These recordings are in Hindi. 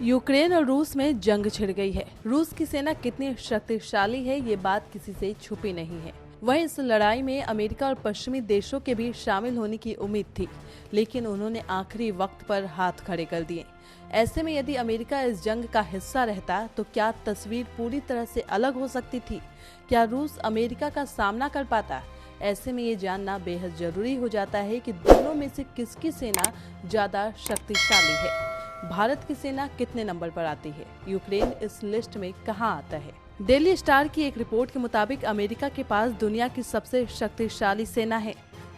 यूक्रेन और रूस में जंग छिड़ गई है। रूस की सेना कितनी शक्तिशाली है ये बात किसी से छुपी नहीं है। वहीं इस लड़ाई में अमेरिका और पश्चिमी देशों के भी शामिल होने की उम्मीद थी, लेकिन उन्होंने आखिरी वक्त पर हाथ खड़े कर दिए। ऐसे में यदि अमेरिका इस जंग का हिस्सा रहता तो क्या तस्वीर पूरी तरह से अलग हो सकती थी? क्या रूस अमेरिका का सामना कर पाता? ऐसे में ये जानना बेहद जरूरी हो जाता है कि दोनों में से किसकी सेना ज्यादा शक्तिशाली है। भारत की सेना कितने नंबर पर आती है? यूक्रेन इस लिस्ट में कहां आता है? डेली स्टार की एक रिपोर्ट के मुताबिक अमेरिका के पास दुनिया की सबसे शक्तिशाली सेना है,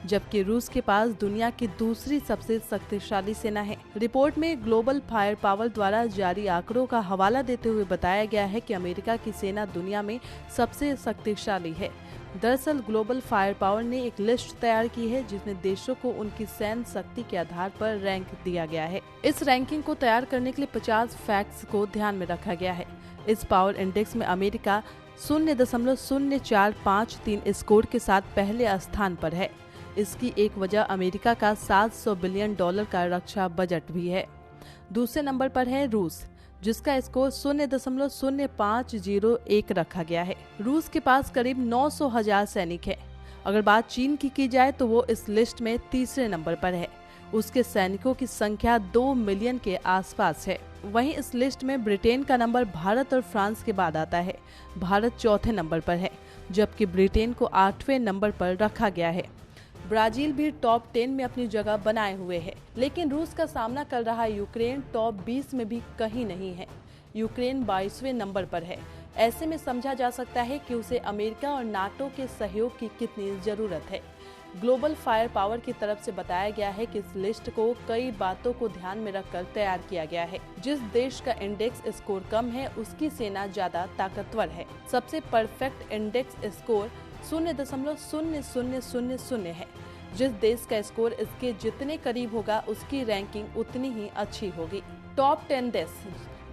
जबकि रूस के पास दुनिया की दूसरी सबसे शक्तिशाली सेना है। रिपोर्ट में ग्लोबल फायर पावर द्वारा जारी आंकड़ों का हवाला देते हुए बताया गया है कि अमेरिका की सेना दुनिया में सबसे शक्तिशाली है। दरअसल ग्लोबल फायर पावर ने एक लिस्ट तैयार की है जिसमें देशों को उनकी सैन्य शक्ति के आधार पर रैंक दिया गया है। इस रैंकिंग को तैयार करने के लिए 50 फैक्ट्स को ध्यान में रखा गया है। इस पावर इंडेक्स में अमेरिका 0.0453 स्कोर के साथ पहले स्थान पर है। इसकी एक वजह अमेरिका का $700 बिलियन का रक्षा बजट भी है। दूसरे नंबर पर है रूस, जिसका स्कोर 0.0501 रखा गया है। रूस के पास करीब 900,000 सैनिक है। अगर बात चीन की जाए तो वो इस लिस्ट में तीसरे नंबर पर है। उसके सैनिकों की संख्या 2 मिलियन के आसपास है। वहीं इस लिस्ट में ब्रिटेन का नंबर भारत और फ्रांस के बाद आता है। भारत चौथे नंबर पर है, जबकि ब्रिटेन को 8वें नंबर पर रखा गया है। ब्राजील भी टॉप 10 में अपनी जगह बनाए हुए है, लेकिन रूस का सामना कर रहा यूक्रेन टॉप 20 में भी कहीं नहीं है। यूक्रेन 22वें नंबर पर है। ऐसे में समझा जा सकता है कि उसे अमेरिका और नाटो के सहयोग की कितनी जरूरत है। ग्लोबल फायर पावर की तरफ से बताया गया है कि इस लिस्ट को कई बातों को ध्यान में रखकर तैयार किया गया है। जिस देश का इंडेक्स स्कोर कम है उसकी सेना ज्यादा ताकतवर है। सबसे परफेक्ट इंडेक्स स्कोर 0.0000 है। जिस देश का स्कोर इसके जितने करीब होगा उसकी रैंकिंग उतनी ही अच्छी होगी। टॉप 10 देश,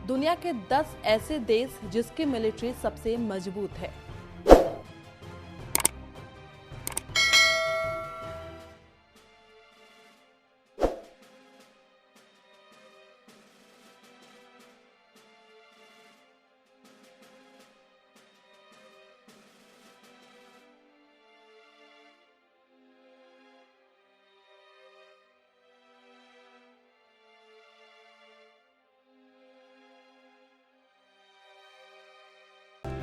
दुनिया के 10 ऐसे देश जिसकी मिलिट्री सबसे मजबूत है।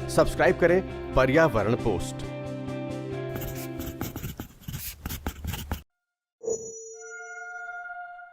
सब्सक्राइब करें पर्यावरण पोस्ट।